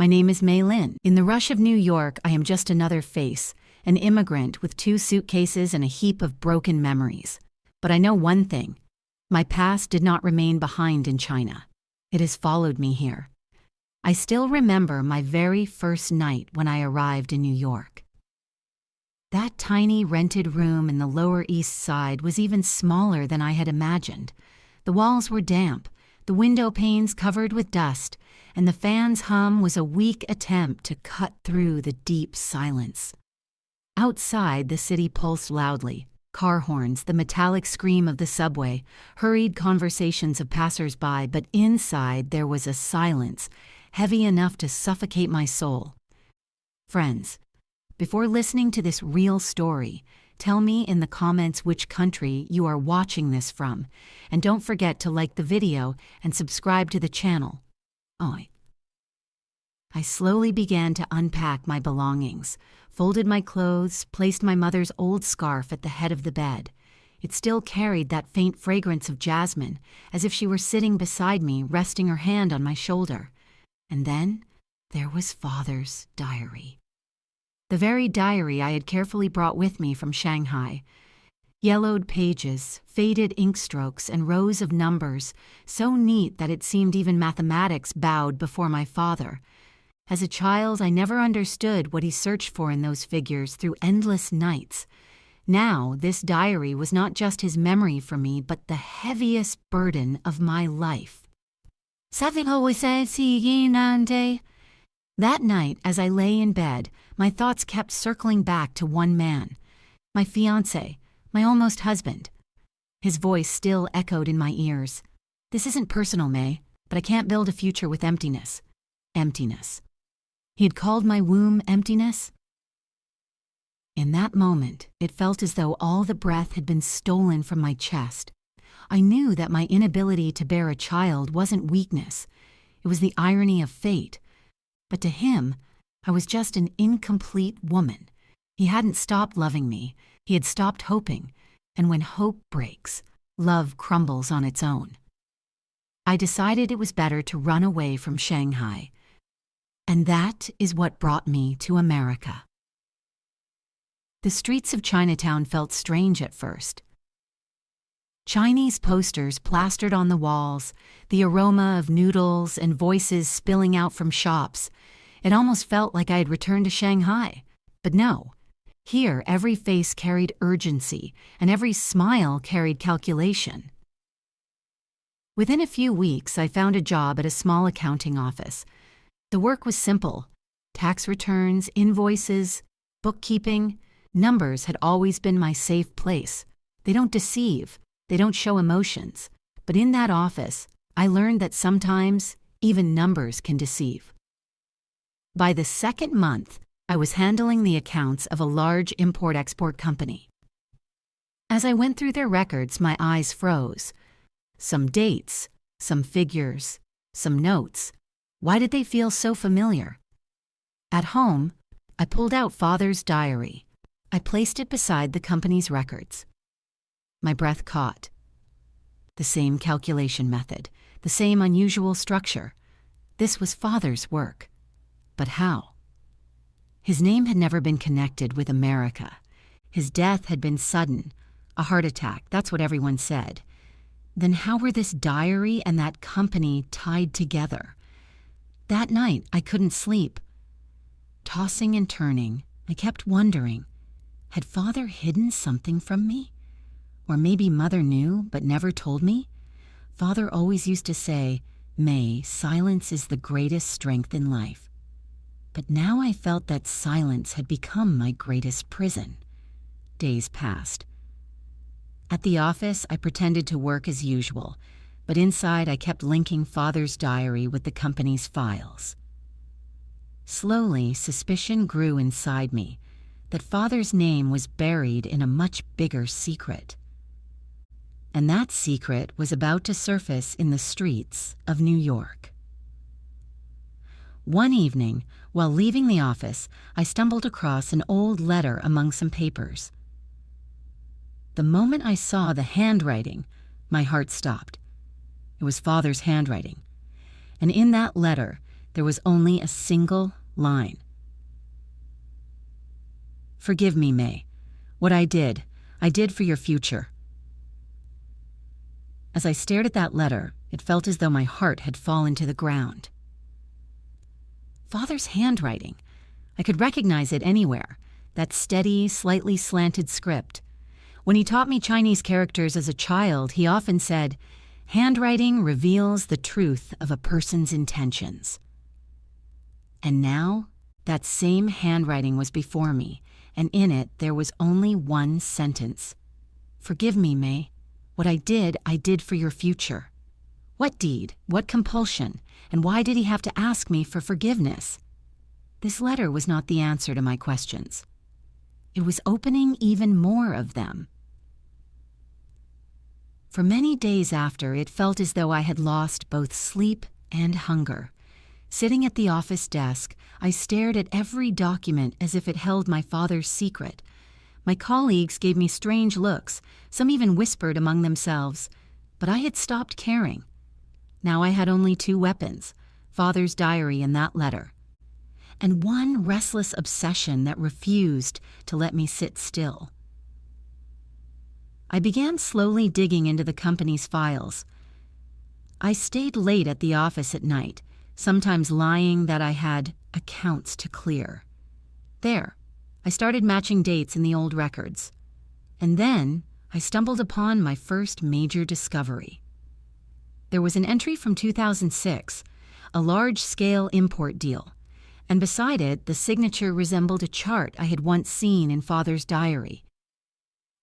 My name is Mei Lin. In the rush of New York, I am just another face, an immigrant with 2 suitcases and a heap of broken memories. But I know one thing. My past did not remain behind in China. It has followed me here. I still remember my very first night when I arrived in New York. That tiny rented room in the Lower East Side was even smaller than I had imagined. The walls were damp, the window panes covered with dust, and the fan's hum was a weak attempt to cut through the deep silence. Outside, the city pulsed loudly. Car horns, the metallic scream of the subway, hurried conversations of passers-by, but inside there was a silence, heavy enough to suffocate my soul. Friends, before listening to this real story, tell me in the comments which country you are watching this from, and don't forget to like the video and subscribe to the channel. I slowly began to unpack my belongings, folded my clothes, placed my mother's old scarf at the head of the bed. It still carried that faint fragrance of jasmine, as if she were sitting beside me, resting her hand on my shoulder. And then there was Father's diary. The very diary I had carefully brought with me from Shanghai. Yellowed pages, faded ink strokes, and rows of numbers, so neat that it seemed even mathematics bowed before my father. As a child, I never understood what he searched for in those figures through endless nights. Now, this diary was not just his memory for me, but the heaviest burden of my life. That night, as I lay in bed, my thoughts kept circling back to one man, my fiancé, my almost husband. His voice still echoed in my ears. This isn't personal, May, but I can't build a future with emptiness. Emptiness. He had called my womb emptiness. In that moment, it felt as though all the breath had been stolen from my chest. I knew that my inability to bear a child wasn't weakness. It was the irony of fate. But to him, I was just an incomplete woman. He hadn't stopped loving me. He had stopped hoping. And when hope breaks, love crumbles on its own. I decided it was better to run away from Shanghai. And that is what brought me to America. The streets of Chinatown felt strange at first. Chinese posters plastered on the walls, the aroma of noodles and voices spilling out from shops. It almost felt like I had returned to Shanghai. But no, here every face carried urgency, and every smile carried calculation. Within a few weeks, I found a job at a small accounting office. The work was simple. Tax returns, invoices, bookkeeping. Numbers had always been my safe place. They don't deceive. They don't show emotions. But in that office, I learned that sometimes even numbers can deceive. By the second month, I was handling the accounts of a large import-export company. As I went through their records, my eyes froze. Some dates, some figures, some notes. Why did they feel so familiar? At home, I pulled out Father's diary. I placed it beside the company's records. My breath caught. The same calculation method, the same unusual structure. This was Father's work. But how? His name had never been connected with America. His death had been sudden, a heart attack, that's what everyone said. Then how were this diary and that company tied together? That night, I couldn't sleep. Tossing and turning, I kept wondering, had Father hidden something from me? Or maybe Mother knew but never told me? Father always used to say, May, silence is the greatest strength in life. But now I felt that silence had become my greatest prison. Days passed. At the office, I pretended to work as usual, but inside I kept linking Father's diary with the company's files. Slowly, suspicion grew inside me that Father's name was buried in a much bigger secret. And that secret was about to surface in the streets of New York. One evening, while leaving the office, I stumbled across an old letter among some papers. The moment I saw the handwriting, my heart stopped. It was Father's handwriting. And in that letter, There was only a single line. "Forgive me, May. What I did for your future." As I stared at that letter, it felt as though my heart had fallen to the ground. Father's handwriting. I could recognize it anywhere, that steady, slightly slanted script. When he taught me Chinese characters as a child, he often said, "Handwriting reveals the truth of a person's intentions." And now, that same handwriting was before me, and in it there was only one sentence. "Forgive me, May. What I did for your future." What deed? What compulsion? And why did he have to ask me for forgiveness? This letter was not the answer to my questions. It was opening even more of them. For many days after, it felt as though I had lost both sleep and hunger. Sitting at the office desk, I stared at every document as if it held my father's secret. My colleagues gave me strange looks, some even whispered among themselves, but I had stopped caring. Now I had only two weapons, Father's diary and that letter, and one restless obsession that refused to let me sit still. I began slowly digging into the company's files. I stayed late at the office at night, sometimes lying that I had accounts to clear. There, I started matching dates in the old records. And then I stumbled upon my first major discovery. There was an entry from 2006, a large-scale import deal, and beside it the signature resembled a chart I had once seen in Father's diary,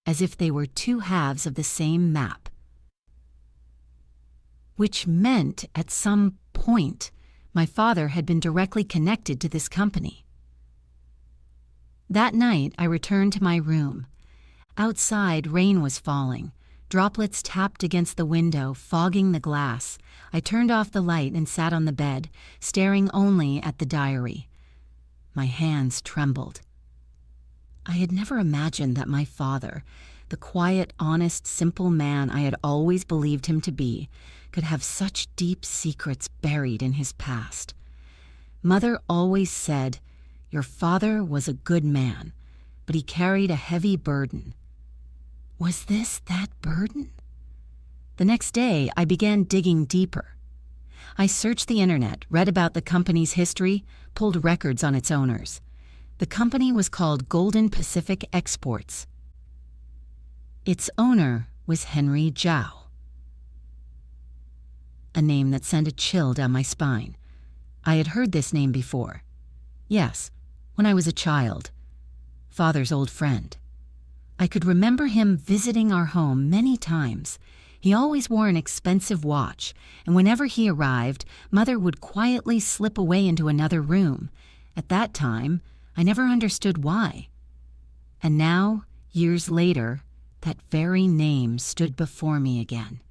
as if they were two halves of the same map. Which meant at some point my father had been directly connected to this company. That night I returned to my room. Outside, rain was falling. Droplets tapped against the window, fogging the glass. I turned off the light and sat on the bed, staring only at the diary. My hands trembled. I had never imagined that my father, the quiet, honest, simple man I had always believed him to be, could have such deep secrets buried in his past. Mother always said, "Your father was a good man, but he carried a heavy burden." Was this that burden? The next day, I began digging deeper. I searched the internet, read about the company's history, pulled records on its owners. The company was called Golden Pacific Exports. Its owner was Henry Zhao, a name that sent a chill down my spine. I had heard this name before. Yes, when I was a child. Father's old friend. I could remember him visiting our home many times. He always wore an expensive watch, and whenever he arrived, Mother would quietly slip away into another room. At that time, I never understood why. And now, years later, that very name stood before me again.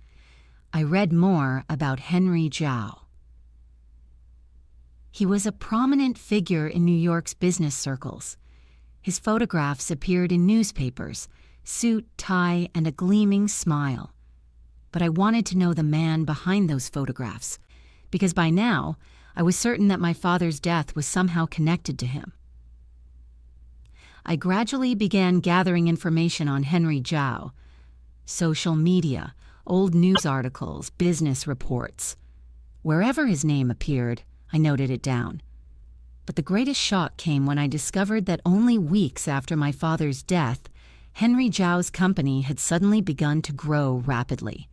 I read more about Henry Zhao. He was a prominent figure in New York's business circles. His photographs appeared in newspapers, suit, tie, and a gleaming smile. But I wanted to know the man behind those photographs, because by now I was certain that my father's death was somehow connected to him. I gradually began gathering information on Henry Zhao. Social media, old news articles, business reports. Wherever his name appeared, I noted it down. But the greatest shock came when I discovered that only weeks after my father's death, Henry Zhao's company had suddenly begun to grow rapidly,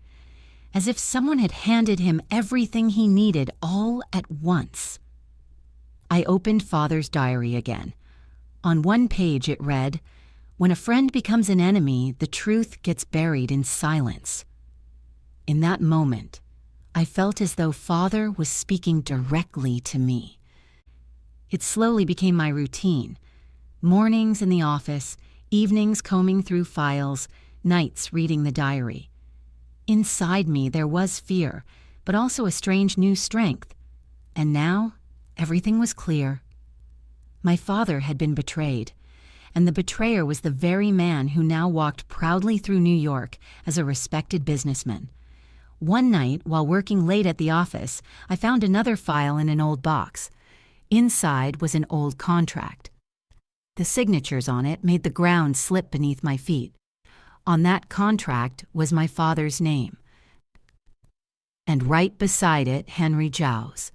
as if someone had handed him everything he needed all at once. I opened Father's diary again. On one page it read, "When a friend becomes an enemy, the truth gets buried in silence." In that moment, I felt as though Father was speaking directly to me. It slowly became my routine. Mornings in the office, evenings combing through files, nights reading the diary. Inside me there was fear, but also a strange new strength. And now, everything was clear. My father had been betrayed, and the betrayer was the very man who now walked proudly through New York as a respected businessman. One night, while working late at the office, I found another file in an old box. Inside was an old contract. The signatures on it made the ground slip beneath my feet. On that contract was my father's name, and right beside it, Henry Zhao's.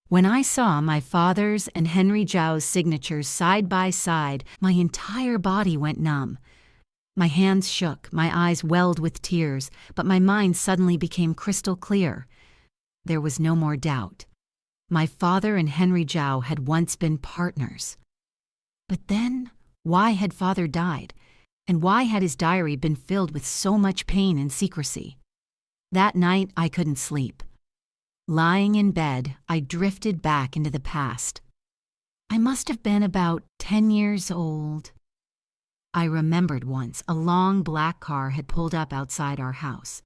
When I saw my father's and Henry Zhao's signatures side by side, my entire body went numb. My hands shook, my eyes welled with tears, but my mind suddenly became crystal clear. There was no more doubt. My father and Henry Zhao had once been partners. But then, why had father died? And why had his diary been filled with so much pain and secrecy? That night, I couldn't sleep. Lying in bed, I drifted back into the past. I must have been about 10 years old. I remembered once a long black car had pulled up outside our house.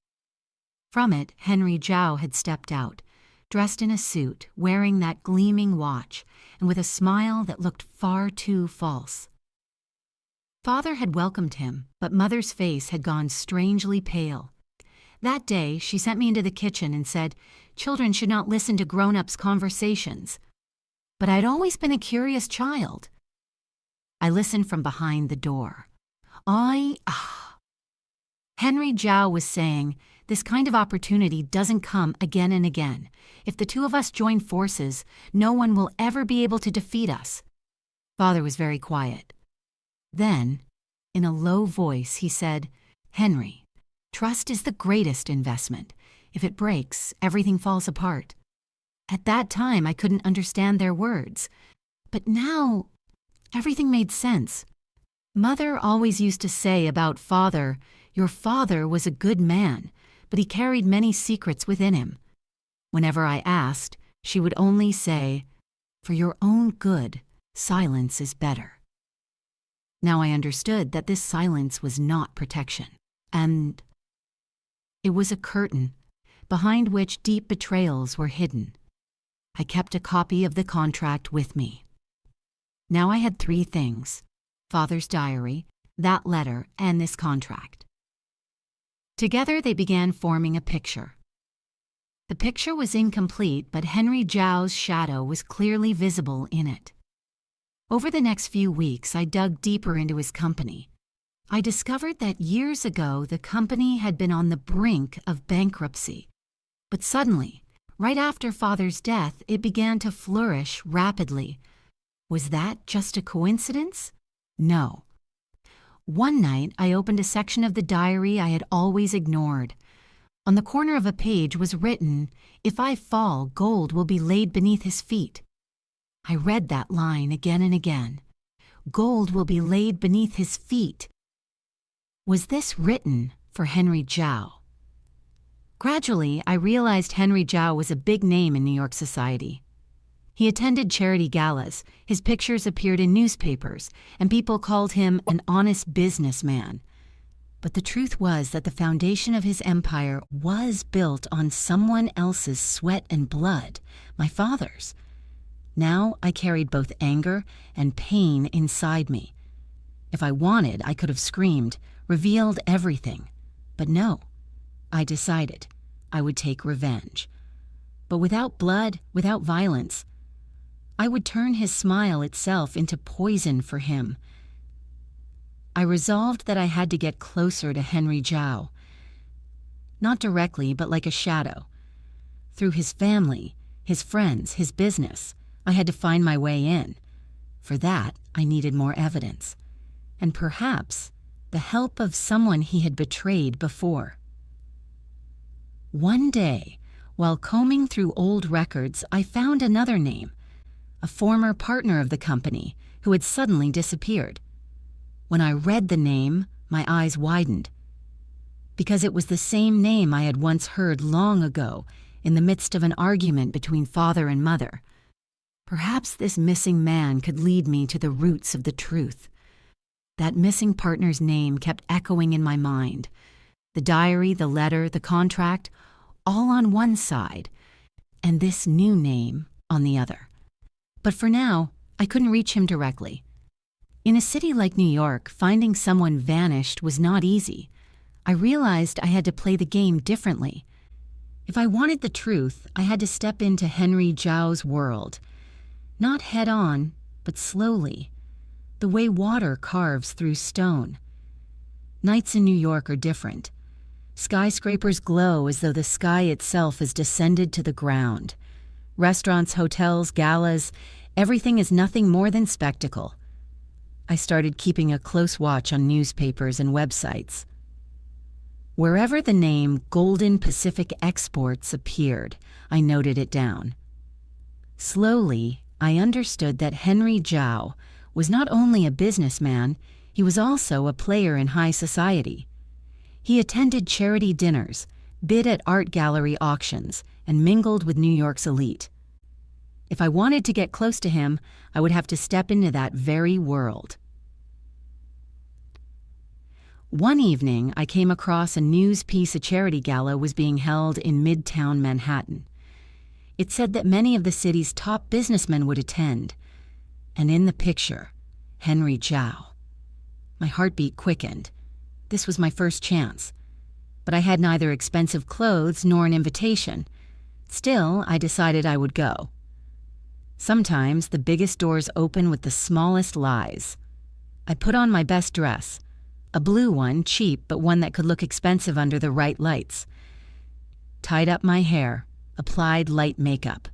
From it, Henry Zhao had stepped out, dressed in a suit, wearing that gleaming watch, and with a smile that looked far too false. Father had welcomed him, but Mother's face had gone strangely pale. That day, she sent me into the kitchen and said, "Children should not listen to grown-ups' conversations." But I'd always been a curious child. I listened from behind the door. Henry Zhao was saying, "This kind of opportunity doesn't come again and again. If the two of us join forces, no one will ever be able to defeat us." Father was very quiet. Then, in a low voice, he said, "Henry, trust is the greatest investment. If it breaks, everything falls apart." At that time, I couldn't understand their words. But now, everything made sense. Mother always used to say about father, "Your father was a good man, but he carried many secrets within him." Whenever I asked, she would only say, "For your own good, silence is better." Now I understood that this silence was not protection, and it was a curtain behind which deep betrayals were hidden. I kept a copy of the contract with me. Now I had 3 things: Father's diary, that letter, and this contract. Together they began forming a picture. The picture was incomplete, but Henry Zhao's shadow was clearly visible in it. Over the next few weeks, I dug deeper into his company. I discovered that years ago the company had been on the brink of bankruptcy. But suddenly, right after Father's death, it began to flourish rapidly. Was that just a coincidence? No. One night, I opened a section of the diary I had always ignored. On the corner of a page was written, "If I fall, gold will be laid beneath his feet." I read that line again and again. Gold will be laid beneath his feet. Was this written for Henry Zhao? Gradually, I realized Henry Zhao was a big name in New York society. He attended charity galas, his pictures appeared in newspapers, and people called him an honest businessman. But the truth was that the foundation of his empire was built on someone else's sweat and blood, my father's. Now I carried both anger and pain inside me. If I wanted, I could have screamed, revealed everything. But no, I decided I would take revenge. But without blood, without violence. I would turn his smile itself into poison for him. I resolved that I had to get closer to Henry Zhao. Not directly, but like a shadow. Through his family, his friends, his business, I had to find my way in. For that, I needed more evidence. And perhaps the help of someone he had betrayed before. One day, while combing through old records, I found another name. A former partner of the company who had suddenly disappeared. When I read the name, my eyes widened. Because it was the same name I had once heard long ago in the midst of an argument between father and mother. Perhaps this missing man could lead me to the roots of the truth. That missing partner's name kept echoing in my mind. The diary, the letter, the contract, all on one side, and this new name on the other. But for now, I couldn't reach him directly. In a city like New York, finding someone vanished was not easy. I realized I had to play the game differently. If I wanted the truth, I had to step into Henry Zhao's world. Not head on, but slowly, the way water carves through stone. Nights in New York are different. Skyscrapers glow as though the sky itself has descended to the ground. Restaurants, hotels, galas, everything is nothing more than spectacle. I started keeping a close watch on newspapers and websites. Wherever the name Golden Pacific Exports appeared, I noted it down. Slowly, I understood that Henry Zhao was not only a businessman, he was also a player in high society. He attended charity dinners, bid at art gallery auctions, and mingled with New York's elite. If I wanted to get close to him, I would have to step into that very world. One evening, I came across a news piece a charity gala was being held in Midtown Manhattan. It said that many of the city's top businessmen would attend, and in the picture, Henry Zhao. My heartbeat quickened. This was my first chance, but I had neither expensive clothes nor an invitation. Still, I decided I would go. Sometimes the biggest doors open with the smallest lies. I put on my best dress, a blue one, cheap, but one that could look expensive under the right lights. Tied up my hair, applied light makeup.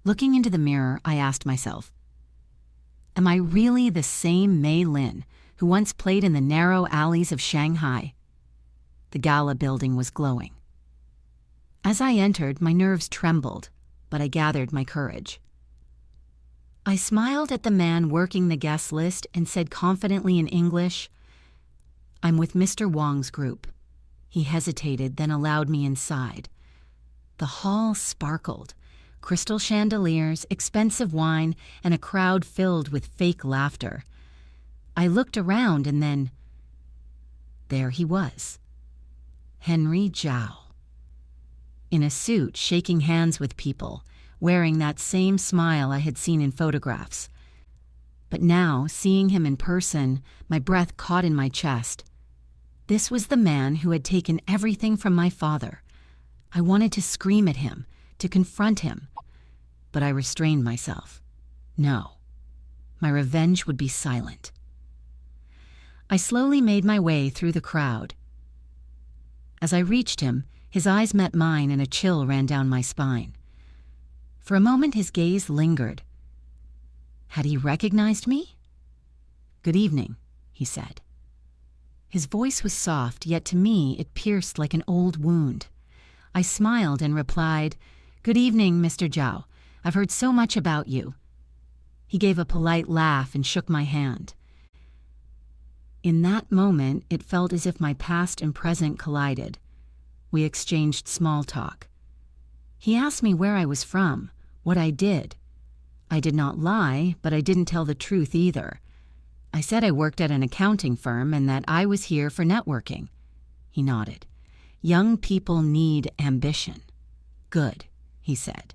Looking into the mirror, I asked myself, am I really the same Mei Lin who once played in the narrow alleys of Shanghai? The gala building was glowing. As I entered, my nerves trembled, but I gathered my courage. I smiled at the man working the guest list and said confidently in English, "I'm with Mr. Wang's group." He hesitated, then allowed me inside. The hall sparkled. Crystal chandeliers, expensive wine, and a crowd filled with fake laughter. I looked around and then, there he was. Henry Zhao. In a suit, shaking hands with people, wearing that same smile I had seen in photographs. But now, seeing him in person, my breath caught in my chest. This was the man who had taken everything from my father. I wanted to scream at him, to confront him, but I restrained myself. No, my revenge would be silent. I slowly made my way through the crowd. As I reached him, his eyes met mine and a chill ran down my spine. For a moment his gaze lingered. Had he recognized me? "Good evening," he said. His voice was soft, yet to me it pierced like an old wound. I smiled and replied, "Good evening, Mr. Zhao. I've heard so much about you." He gave a polite laugh and shook my hand. In that moment, it felt as if my past and present collided. We exchanged small talk. He asked me where I was from, what I did. I did not lie, but I didn't tell the truth either. I said I worked at an accounting firm and that I was here for networking. He nodded. "Young people need ambition." "Good," he said.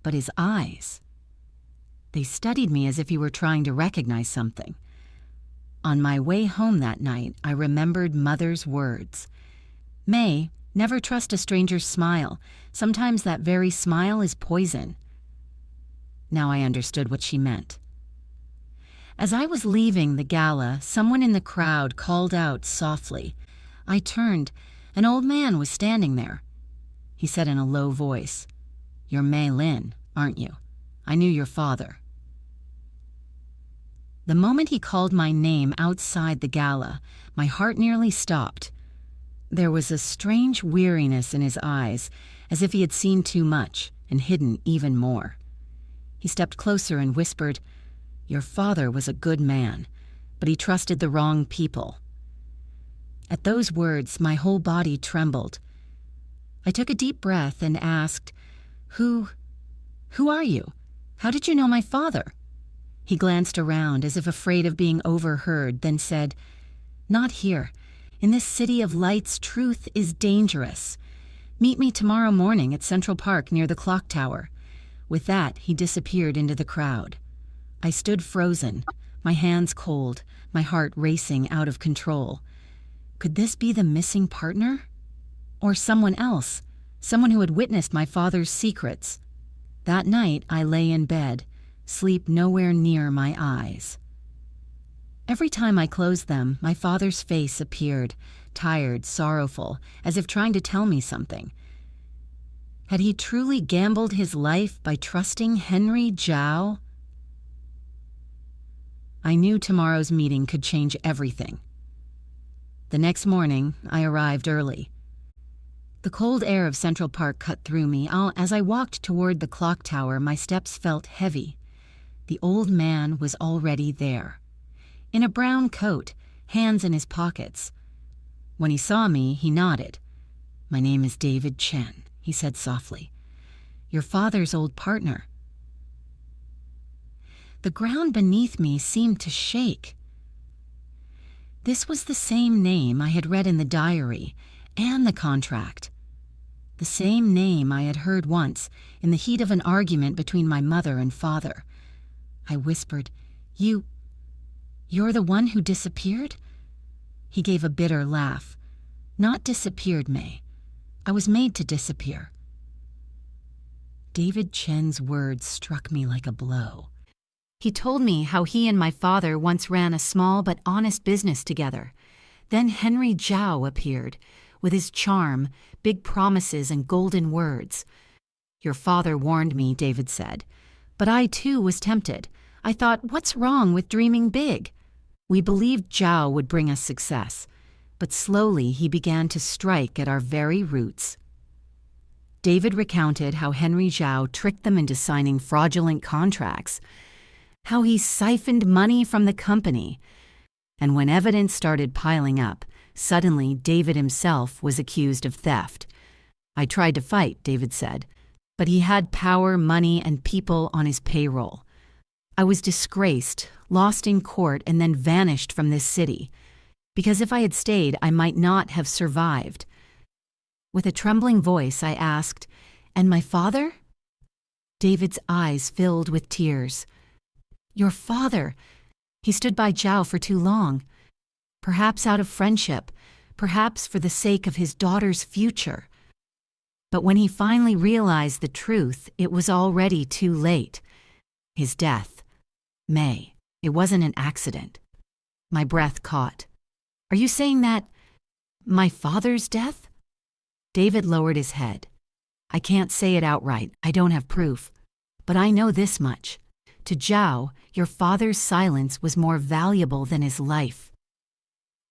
But his eyes, they studied me as if he were trying to recognize something. On my way home that night, I remembered Mother's words. "May, never trust a stranger's smile. Sometimes that very smile is poison." Now I understood what she meant. As I was leaving the gala, someone in the crowd called out softly. I turned. An old man was standing there. He said in a low voice, "You're Mei Lin, aren't you? I knew your father." The moment he called my name outside the gala, my heart nearly stopped. There was a strange weariness in his eyes, as if he had seen too much and hidden even more. He stepped closer and whispered, "Your father was a good man, but he trusted the wrong people." At those words, my whole body trembled. I took a deep breath and asked, Who are you? How did you know my father?" He glanced around as if afraid of being overheard, then said, "Not here. In this city of lights, truth is dangerous. Meet me tomorrow morning at Central Park near the clock tower." With that, he disappeared into the crowd. I stood frozen, my hands cold, my heart racing out of control. Could this be the missing partner? Or someone else, someone who had witnessed my father's secrets? That night, I lay in bed, sleep nowhere near my eyes. Every time I closed them, my father's face appeared, tired, sorrowful, as if trying to tell me something. Had he truly gambled his life by trusting Henry Zhao? I knew tomorrow's meeting could change everything. The next morning, I arrived early. The cold air of Central Park cut through me. As I walked toward the clock tower, my steps felt heavy. The old man was already there. In a brown coat, hands in his pockets. When he saw me, he nodded. "My name is David Chen," he said softly. "Your father's old partner." The ground beneath me seemed to shake. This was the same name I had read in the diary and the contract. The same name I had heard once in the heat of an argument between my mother and father. I whispered, You're the one who disappeared?" He gave a bitter laugh. "Not disappeared, May. I was made to disappear." David Chen's words struck me like a blow. He told me how he and my father once ran a small but honest business together. Then Henry Zhao appeared, with his charm, big promises, and golden words. "Your father warned me," David said. "But I too was tempted. I thought, what's wrong with dreaming big? We believed Zhao would bring us success, but slowly he began to strike at our very roots." David recounted how Henry Zhao tricked them into signing fraudulent contracts, how he siphoned money from the company, and when evidence started piling up, suddenly David himself was accused of theft. "I tried to fight," David said, "but he had power, money, and people on his payroll. I was disgraced, lost in court, and then vanished from this city, because if I had stayed, I might not have survived." With a trembling voice, I asked, "And my father?" David's eyes filled with tears. "Your father, he stood by Zhao for too long. Perhaps out of friendship, perhaps for the sake of his daughter's future. But when he finally realized the truth, it was already too late. His death. May, it wasn't an accident." My breath caught. "Are you saying that my father's death?" David lowered his head. "I can't say it outright. I don't have proof. But I know this much. To Zhao, your father's silence was more valuable than his life."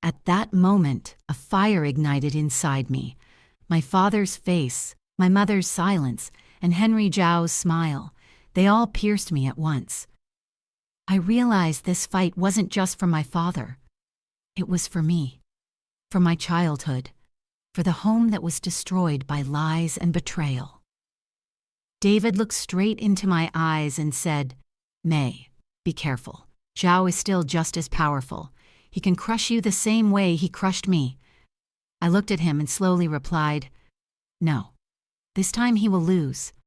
At that moment, a fire ignited inside me. My father's face, my mother's silence, and Henry Zhao's smile, they all pierced me at once. I realized this fight wasn't just for my father. It was for me, for my childhood, for the home that was destroyed by lies and betrayal. David looked straight into my eyes and said, "May, be careful. Zhao is still just as powerful. He can crush you the same way he crushed me." I looked at him and slowly replied, "No, this time he will lose.